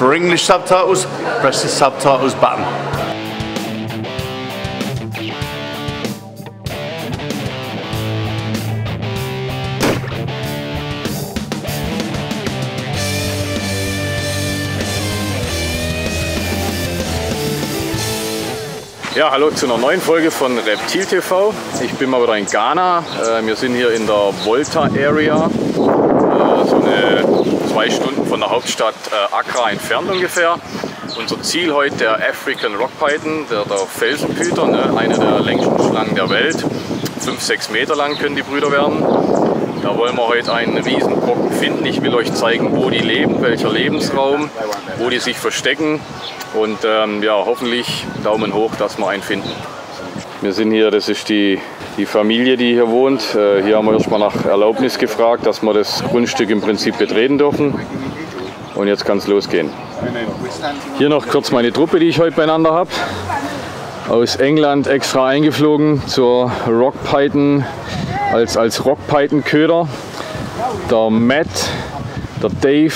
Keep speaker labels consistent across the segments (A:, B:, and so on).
A: For English subtitles, press the subtitles button.
B: Ja, hallo zu einer neuen Folge von Reptil TV. Ich bin mal wieder in Ghana. Wir sind hier in der Volta Area, so eine 2 Stunden von der Hauptstadt Accra entfernt ungefähr. Unser Ziel heute der African Rock Python, der Felsenpython, eine der längsten Schlangen der Welt. 5-6 Meter lang können die Brüder werden. Da wollen wir heute einen riesen Brocken finden. Ich will euch zeigen, wo die leben, welcher Lebensraum, wo die sich verstecken. Und ja, hoffentlich Daumen hoch, dass wir einen finden. Wir sind hier, das ist die Familie, die hier wohnt. Hier haben wir erstmal nach Erlaubnis gefragt, dass wir das Grundstück im Prinzip betreten dürfen. Und jetzt kann es losgehen. Hier noch kurz meine Truppe, die ich heute beieinander habe. Aus England extra eingeflogen zur Rock Python, als Rock Python Köder. Der Matt, der Dave,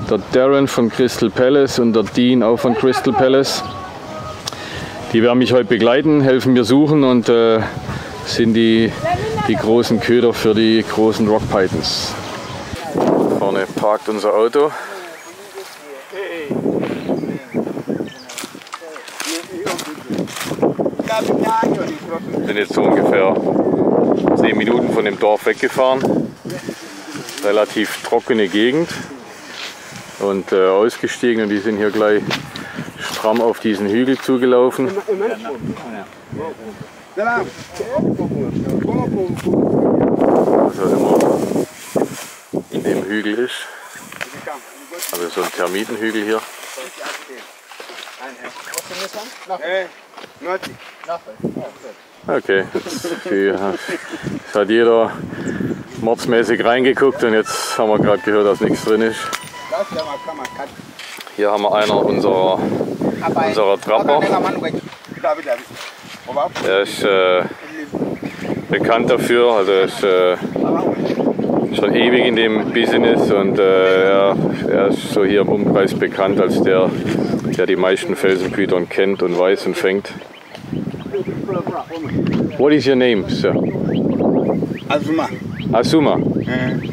B: der Darren von Crystal Palace und der Dean auch von Crystal Palace. Die werden mich heute begleiten, helfen mir suchen und sind die großen Köder für die großen Rock Pythons. Vorne parkt unser Auto. Ich bin jetzt so ungefähr 10 Minuten von dem Dorf weggefahren. Relativ trockene Gegend. Und ausgestiegen und die sind hier gleich stramm auf diesen Hügel zugelaufen. Was auch immer in dem Hügel ist. Also so ein Termitenhügel hier. Okay, jetzt hat jeder mordsmäßig reingeguckt und jetzt haben wir gerade gehört, dass nichts drin ist. Hier haben wir einer unserer Trapper. Er ist bekannt dafür, also er ist schon ewig in dem Business und er ist so hier im Umkreis bekannt als der die meisten Felsenpython kennt und weiß und fängt. What is your name, sir?
C: Azuma.
B: Azuma?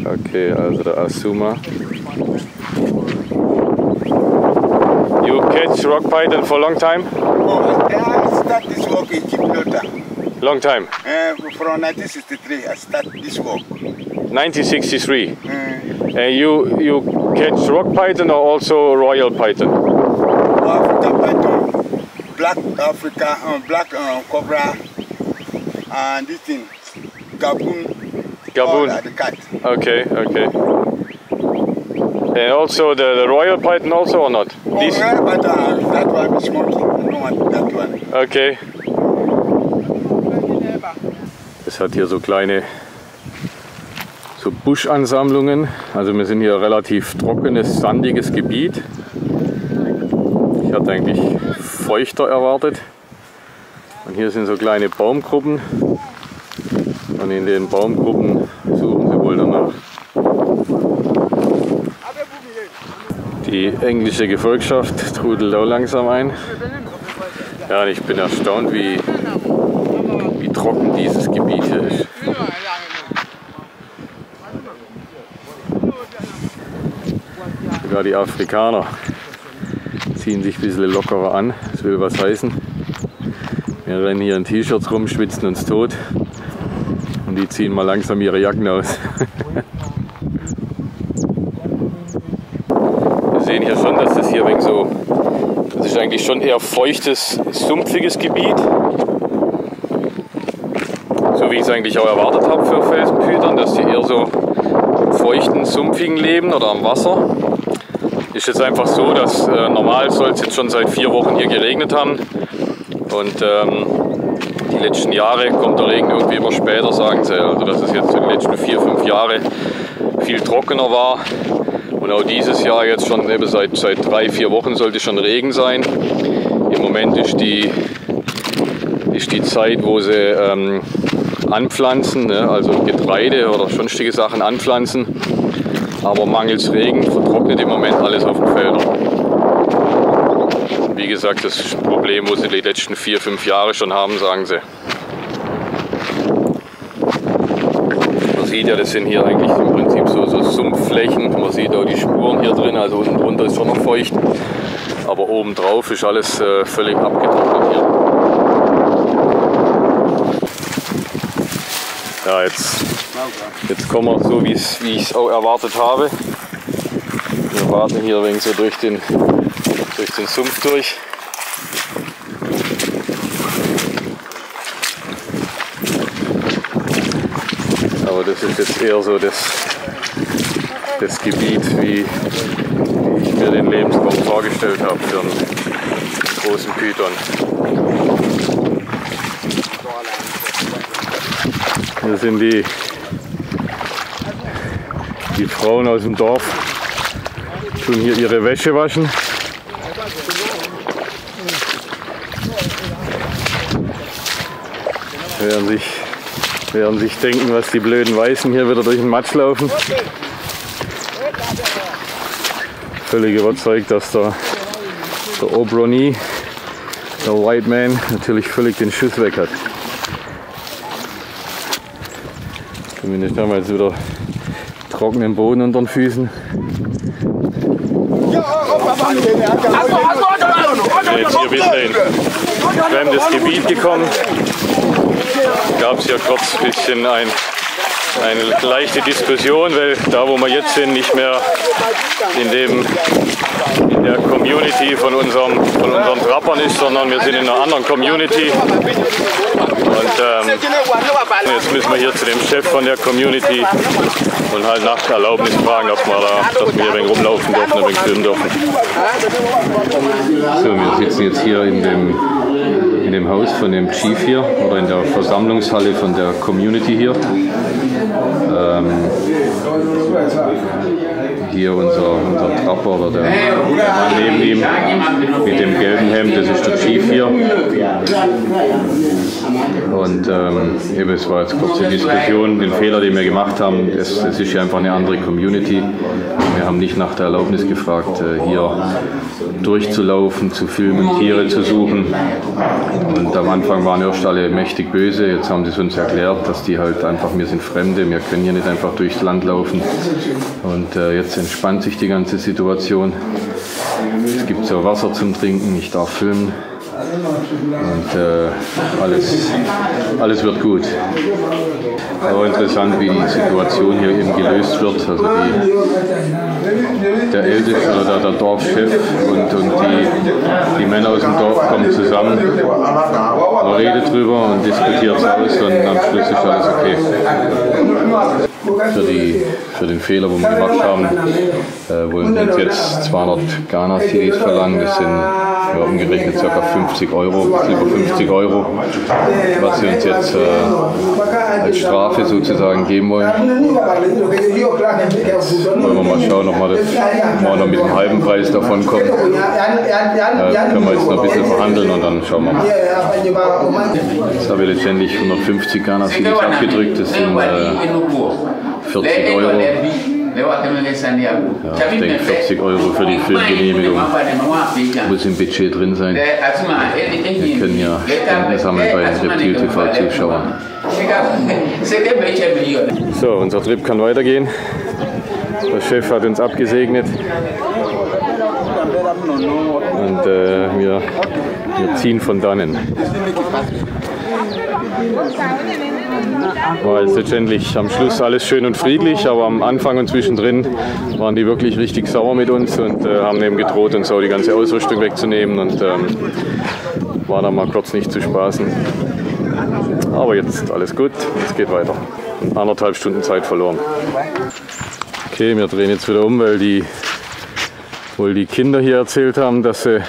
B: Okay, also der Azuma. You catch rock python for a long time?
C: Oh, I start this work in Gibraltar.
B: Long time?
C: From 1963 I start this work.
B: 1963? You catch rock python or also royal python?
C: African python, black Africa, black cobra, and this thing, Gaboon.
B: Gaboon?
C: The cat.
B: Okay, okay. And also the royal python also or not?
C: Oh, royal python, that one is smoky. I don't want that one.
B: Okay. Es hat hier so kleine Buschansammlungen. Also wir sind hier relativ trockenes, sandiges Gebiet. Ich hatte eigentlich feuchter erwartet. Und hier sind so kleine Baumgruppen. Und in den Baumgruppen suchen sie wohl danach. Die englische Gefolgschaft trudelt auch langsam ein. Ja, und ich bin erstaunt, wie trocken dieses Gebiet hier ist. Sogar die Afrikaner ziehen sich ein bisschen lockerer an. Das will was heißen. Wir rennen hier in T-Shirts rum, schwitzen uns tot. Und die ziehen mal langsam ihre Jacken aus. Wir sehen hier schon, dass das hier wegen so, das ist eigentlich schon eher feuchtes, sumpfiges Gebiet. So wie ich es eigentlich auch erwartet habe für Felsenpython, dass die eher so im feuchten, sumpfigen leben oder am Wasser. Ist jetzt einfach so, dass normal soll es jetzt schon seit 4 Wochen hier geregnet haben. Und die letzten Jahre kommt der Regen irgendwie immer später, sagen sie. Also dass es jetzt in den letzten 4-5 Jahren viel trockener war. Und auch dieses Jahr jetzt schon eben seit 3-4 Wochen sollte schon Regen sein. Im Moment ist die Zeit, wo sie anpflanzen, ne? Also Getreide oder sonstige Sachen anpflanzen. Aber mangels Regen vertrocknet im Moment alles auf den Feldern. gesagt, das ist ein Problem, wo sie die letzten 4, 5 Jahre schon haben, sagen sie. Man sieht ja, das sind hier eigentlich im Prinzip so Sumpfflächen. Man sieht auch die Spuren hier drin, also unten drunter ist schon noch feucht. Aber oben drauf ist alles völlig abgetrocknet hier. Ja, jetzt kommen wir so, wie ich es auch erwartet habe. Wir warten hier ein wenig so durch den Sumpf durch. Aber das ist jetzt eher so das Gebiet, wie ich mir den Lebensraum vorgestellt habe für einen großen Python. Hier sind die Frauen aus dem Dorf, tun hier ihre Wäsche waschen. Während sich denken, was die blöden Weißen hier wieder durch den Matsch laufen. Völlig überzeugt, dass der O'Brony, der White Man, natürlich völlig den Schuss weg hat. Zumindest haben wir jetzt wieder trockenen Boden unter den Füßen. Wir sind jetzt hier wieder in fremdes Gebiet gekommen. Gab es hier kurz ein bisschen eine leichte Diskussion, weil da, wo wir jetzt sind, nicht mehr in der Community von unseren Trappern ist, sondern wir sind in einer anderen Community. Und jetzt müssen wir hier zu dem Chef von der Community und halt nach der Erlaubnis fragen, dass wir hier ein wenig rumlaufen dürfen, ein wenig filmen dürfen. So, wir sitzen jetzt hier in dem Haus von dem Chief hier oder in der Versammlungshalle von der Community hier. Hier unser Trapper oder der Mann neben ihm mit dem gelben Hemd, das ist der Chief hier. Und eben, es war jetzt kurze Diskussion, den Fehler, den wir gemacht haben, es ist ja einfach eine andere Community. Wir haben nicht nach der Erlaubnis gefragt, hier durchzulaufen, zu filmen, Tiere zu suchen. Und am Anfang waren erst alle mächtig böse, jetzt haben sie es uns erklärt, dass die halt einfach, wir sind Fremde, wir können hier nicht einfach durchs Land laufen. Und jetzt entspannt sich die ganze Situation. Es gibt so Wasser zum Trinken, ich darf filmen. Und alles wird gut. Aber interessant, wie die Situation hier eben gelöst wird. Also der Älteste oder der Dorfchef und die Männer aus dem Dorf kommen zusammen, man redet drüber und diskutiert es aus und am Schluss ist alles okay. Für den Fehler, den wir gemacht haben, wollen wir uns jetzt 200 Ghana-Cedis verlangen. Das sind umgerechnet ca. 50 Euro, über 50 Euro, was wir uns jetzt als Strafe sozusagen geben wollen. Jetzt wollen wir mal schauen, ob wir noch mit dem halben Preis davon kommen. Können wir jetzt noch ein bisschen verhandeln und dann schauen wir mal. Jetzt habe ich letztendlich 150 Ghana-Cedis abgedrückt, das sind 40 Euro. Ja, ich denke 40 Euro für die Filmgenehmigung muss im Budget drin sein. Wir können ja Spenden sammeln bei den Reptil TV Zuschauern. So, unser Trip kann weitergehen. Der Chef hat uns abgesegnet. Und wir ziehen von dannen. War jetzt letztendlich am Schluss alles schön und friedlich, aber am Anfang und zwischendrin waren die wirklich richtig sauer mit uns und haben eben gedroht, uns auch die ganze Ausrüstung wegzunehmen und war dann mal kurz nicht zu spaßen. Aber jetzt alles gut, es geht weiter. 1,5 Stunden Zeit verloren. Okay, wir drehen jetzt wieder um, weil die Kinder hier erzählt haben, dass sie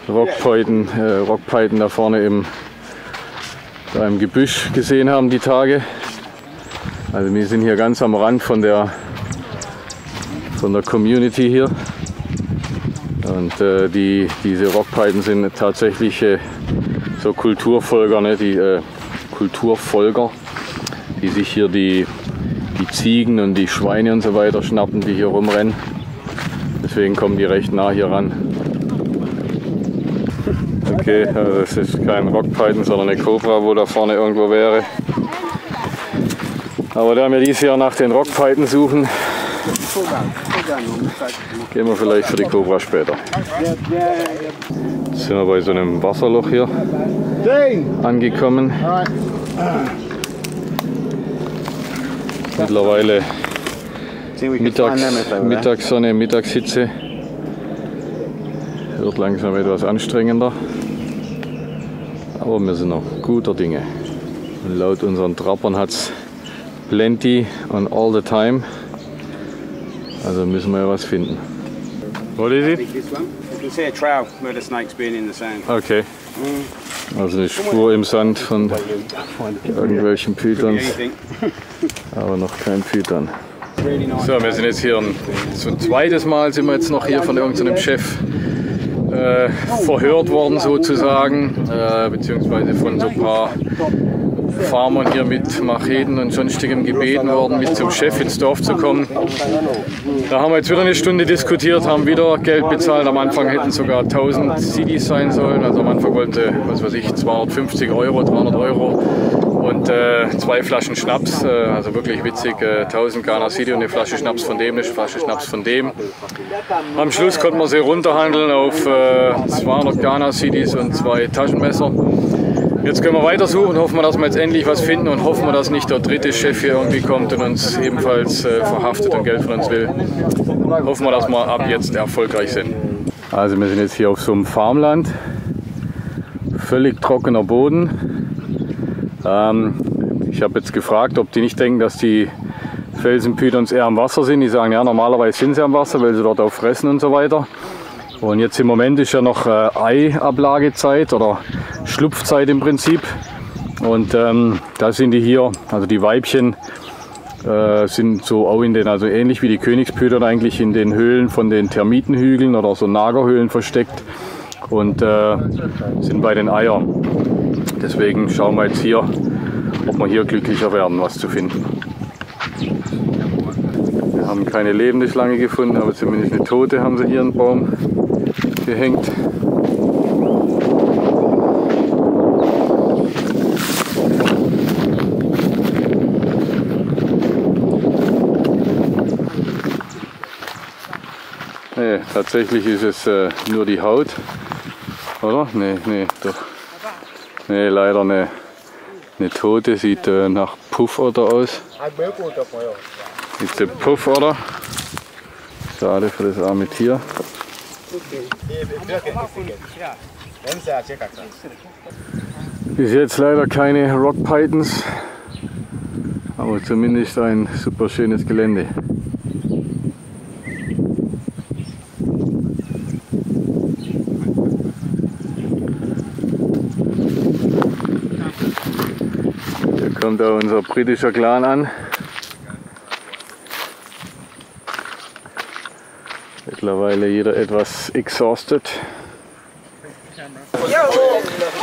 B: Rockpython da vorne im Gebüsch gesehen haben die Tage. Also wir sind hier ganz am Rand von der Community hier. Und diese Rockpython sind tatsächlich so Kulturfolger, ne? Kulturfolger, die sich hier die Ziegen und die Schweine und so weiter schnappen, die hier rumrennen. Deswegen kommen die recht nah hier ran. Okay, also das ist kein Rock Python, sondern eine Cobra, wo da vorne irgendwo wäre. Aber da wir dieses Jahr nach den Rock Python suchen, gehen wir vielleicht für die Cobra später. Jetzt sind wir bei so einem Wasserloch hier angekommen. Mittlerweile Mittagssonne, Mittagshitze. Wird langsam etwas anstrengender. Aber wir sind noch guter Dinge. Und laut unseren Trappern hat es plenty und all the time. Also müssen wir ja was finden. What is it?
D: You can see a trail where the snake's been in the sand.
B: Okay. Also eine Spur im Sand von irgendwelchen Pythons, aber noch kein Python. So, wir sind jetzt hier so ein zweites Mal sind wir jetzt noch hier von irgendeinem Chef verhört worden sozusagen, beziehungsweise von so ein paar Farmern hier mit Macheten und sonstigem gebeten worden, mit zum Chef ins Dorf zu kommen. Da haben wir jetzt wieder eine Stunde diskutiert, haben wieder Geld bezahlt. Am Anfang hätten sogar 1000 Cedis sein sollen. Also am Anfang wollte, was weiß ich, 250 Euro, 300 Euro und 2 Flaschen Schnaps. Also wirklich witzig, 1000 Ghana Cedi und eine Flasche Schnaps von dem, eine Flasche Schnaps von dem. Am Schluss konnten wir sie runterhandeln auf 200 Ghana Cedis und 2 Taschenmesser. Jetzt können wir weitersuchen, hoffen wir, dass wir jetzt endlich was finden und hoffen wir, dass nicht der dritte Chef hier irgendwie kommt und uns ebenfalls verhaftet und Geld von uns will. Hoffen wir, dass wir ab jetzt erfolgreich sind. Also wir sind jetzt hier auf so einem Farmland, völlig trockener Boden. Ich habe jetzt gefragt, ob die nicht denken, dass die Felsenpythons eher am Wasser sind. Die sagen, ja, normalerweise sind sie am Wasser, weil sie dort auch fressen und so weiter. Und jetzt im Moment ist ja noch Eiablagezeit oder Schlupfzeit im Prinzip. Und da sind die hier, also die Weibchen sind so auch in den, also ähnlich wie die Königspython eigentlich in den Höhlen von den Termitenhügeln oder so Nagerhöhlen versteckt und sind bei den Eiern. Deswegen schauen wir jetzt hier, ob wir hier glücklicher werden, was zu finden. Wir haben keine lebende Schlange gefunden, aber zumindest eine tote haben sie hier einen Baum gehängt. Nee, tatsächlich ist es nur die Haut, oder? Nee, doch. Nee, leider eine tote, sieht nach Puffotter aus. It's a Puffotter. Schade für das arme Tier. Bis jetzt leider keine Rock Pythons, aber zumindest ein super schönes Gelände. Hier kommt auch unser britischer Clan an. Mittlerweile jeder etwas exhausted.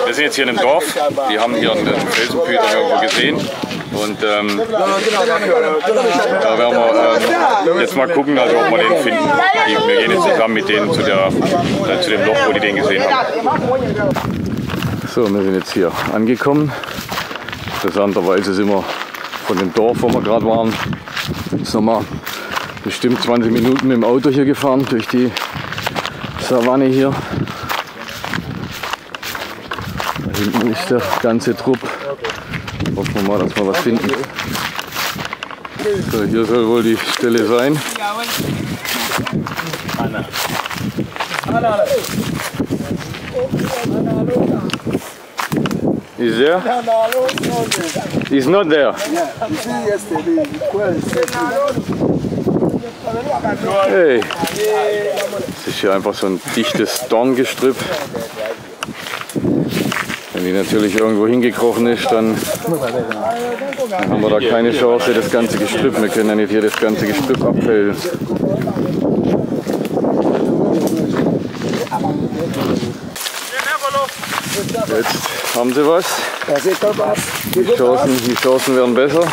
B: Wir sind jetzt hier in einem Dorf. Die haben hier einen Felsenpython irgendwo gesehen. Und da werden wir jetzt mal gucken, also, ob wir den finden. Wir gehen jetzt zusammen mit denen zu dem Loch, wo die den gesehen haben. So, wir sind jetzt hier angekommen. Interessanterweise sind wir von dem Dorf, wo wir gerade waren, jetzt nochmal bestimmt 20 Minuten mit dem Auto hier gefahren durch die Savanne hier. Da hinten ist der ganze Trupp. Hoffen wir mal, dass wir was finden. So, hier soll wohl die Stelle sein. Is there? He's not there. Hey, das ist hier einfach so ein dichtes Dorngestrüpp. Wenn die natürlich irgendwo hingekrochen ist, dann haben wir da keine Chance, das ganze Gestrüpp. Wir können ja nicht hier das ganze Gestrüpp abfällen. Jetzt haben sie was. Die Chancen werden besser.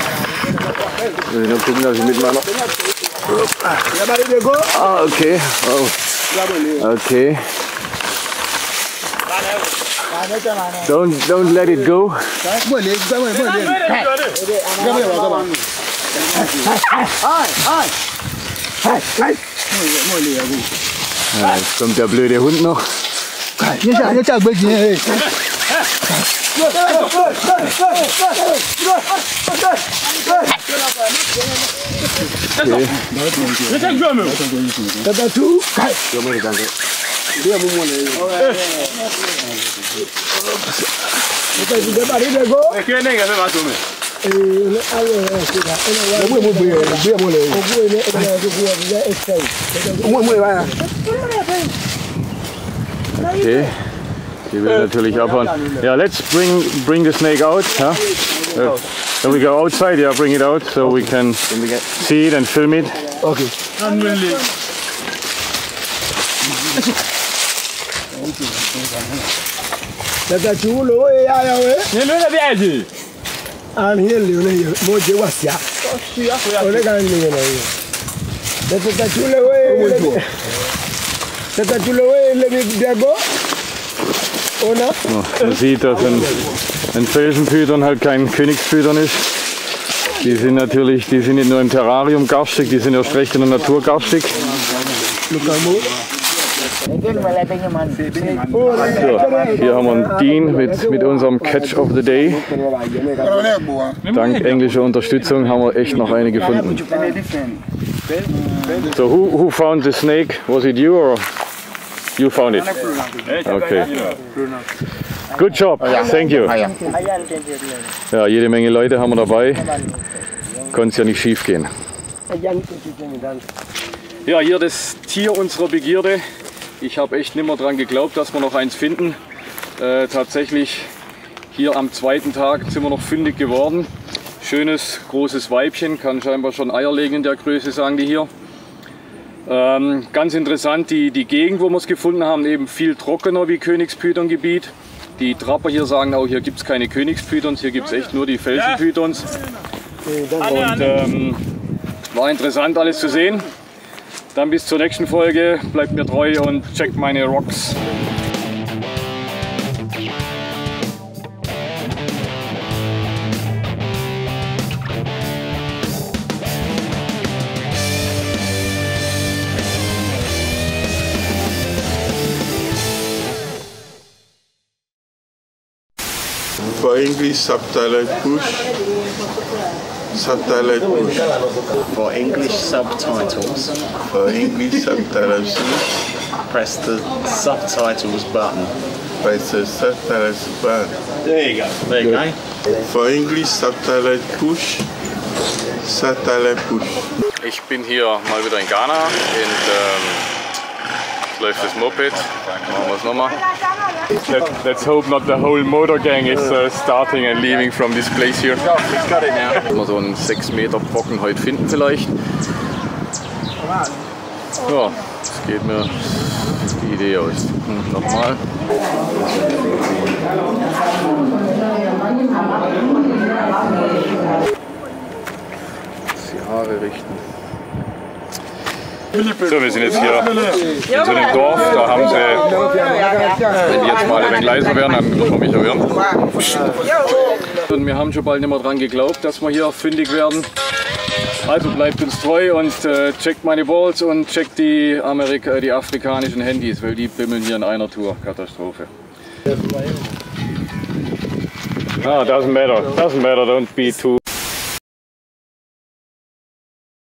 B: Ich will nur gucken, dass ich mit meiner Ah, okay. Oh. Okay. Don't let it go. Ja, jetzt kommt der blöde Hund noch. Okay, die will natürlich abhauen. Yeah, let's bring the snake out. Huh? Then we go outside. Yeah, bring it out so we can see it and film it.
C: Okay.
B: Man sieht, dass ein Felsenpython halt kein Königspython ist. Die sind natürlich, die sind nicht nur im Terrarium garstig, die sind erst recht in der Natur garstig. So, hier haben wir einen Dean mit unserem Catch of the Day. Dank englischer Unterstützung haben wir echt noch eine gefunden. So, who found the snake? Was it you or you found it? Okay. Good job, thank you. Ja, jede Menge Leute haben wir dabei. Konnte es ja nicht schief gehen. Ja, hier das Tier unserer Begierde. Ich habe echt nicht mehr dran geglaubt, dass wir noch eins finden. Tatsächlich hier am zweiten Tag sind wir noch fündig geworden. Schönes, großes Weibchen, kann scheinbar schon Eier legen in der Größe, sagen die hier. Ganz interessant, die Gegend, wo wir es gefunden haben, eben viel trockener wie Königspython-Gebiet. Die Trapper hier sagen auch, hier gibt es keine Königspythons, hier gibt es echt nur die Felsenpythons. Und war interessant alles zu sehen. Dann bis zur nächsten Folge, bleibt mir treu und checkt meine Rocks.
E: For English, subtitle push. Subtitle push.
A: For English subtitles,
E: For English subtitles push.
A: press the subtitles button.
E: Press the subtitles button.
A: There you go. There you go.
E: For English, subtitle push. Subtitle push.
B: Ich bin hier mal wieder in Ghana und jetzt läuft das Moped. Machen wir es nochmal. Let's hope not the whole motor gang is starting and leaving from this place here. Wenn wir so einen 6 Meter Brocken heute finden vielleicht. Ja, das geht mir die Idee aus. Nochmal. Die Haare richten. So, wir sind jetzt hier in so einem Dorf, da haben sie, wenn die jetzt mal ein wenig leiser werden, dann wird man mich hören. Und wir haben schon bald nicht mehr dran geglaubt, dass wir hier fündig werden. Also bleibt uns treu und checkt meine Balls und checkt die afrikanischen Handys, weil die bimmeln hier in einer Tour. Katastrophe. Ah, doesn't matter, don't be too...